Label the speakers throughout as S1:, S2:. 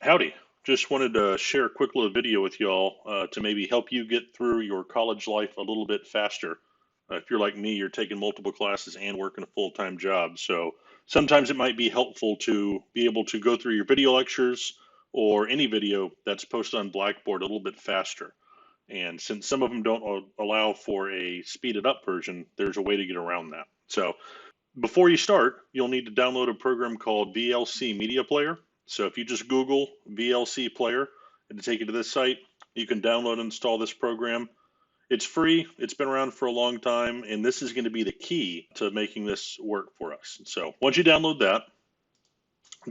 S1: Howdy. Just wanted to share a quick little video with y'all to maybe help you get through your college life a little bit faster. If you're like me, you're taking multiple classes and working a full-time job. So sometimes it might be helpful to be able to go through your video lectures or any video that's posted on Blackboard a little bit faster. And since some of them don't allow for a speeded up version, there's a way to get around that. So before you start, you'll need to download a program called VLC Media Player. So if you just Google VLC Player, it'll take you to this site. You can download and install this program. It's free, it's been around for a long time, and this is going to be the key to making this work for us. So once you download that,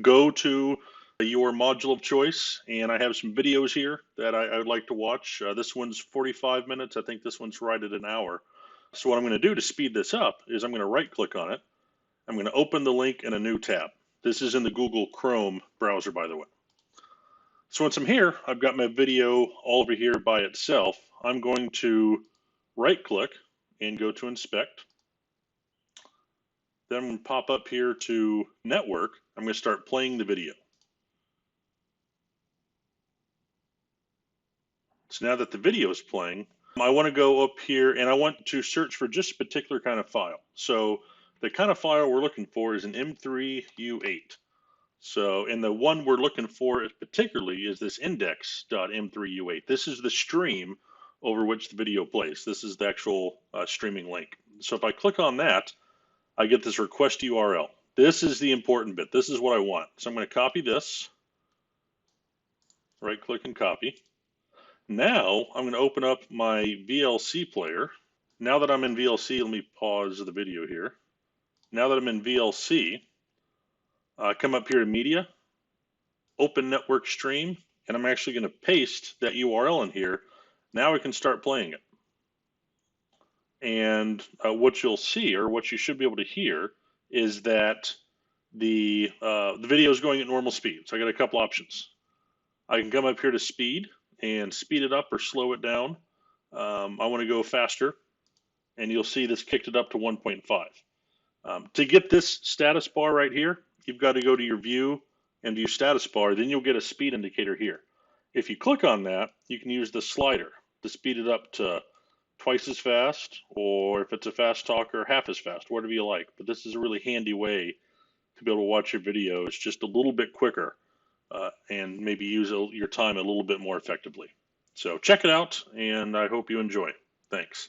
S1: go to your module of choice, and I have some videos here that I would like to watch. This one's 45 minutes. I think this one's right at an hour. So what I'm going to do to speed this up is I'm going to right click on it. I'm going to open the link in a new tab. This is in the Google Chrome browser, by the way. So once I'm here, I've got my video all over here by itself. I'm going to right click and go to inspect. Then I'm going to pop up here to network. I'm going to start playing the video. So now that the video is playing, I want to go up here and I want to search for just a particular kind of file. So the kind of file we're looking for is an M3U8. So, and the one we're looking for particularly is this index.m3u8. This is the stream over which the video plays. This is the actual streaming link. So if I click on that, I get this request URL. This is the important bit. This is what I want. So I'm going to copy this, right click and copy. Now I'm going to open up my VLC player. Now that I'm in VLC, let me pause the video here. Now that I'm in VLC, come up here to media, open network stream, and I'm actually going to paste that URL in here. Now we can start playing it. And what you'll see, or what you should be able to hear, is that the video is going at normal speed. So I got a couple options. I can come up here to speed and speed it up or slow it down. I want to go faster, and you'll see this kicked it up to 1.5. To get this status bar right here, you've got to go to your view and view status bar, then you'll get a speed indicator here. If you click on that, you can use the slider to speed it up to twice as fast, or if it's a fast talker, half as fast, whatever you like. But this is a really handy way to be able to watch your videos just a little bit quicker and maybe use your time a little bit more effectively. So check it out, and I hope you enjoy. Thanks.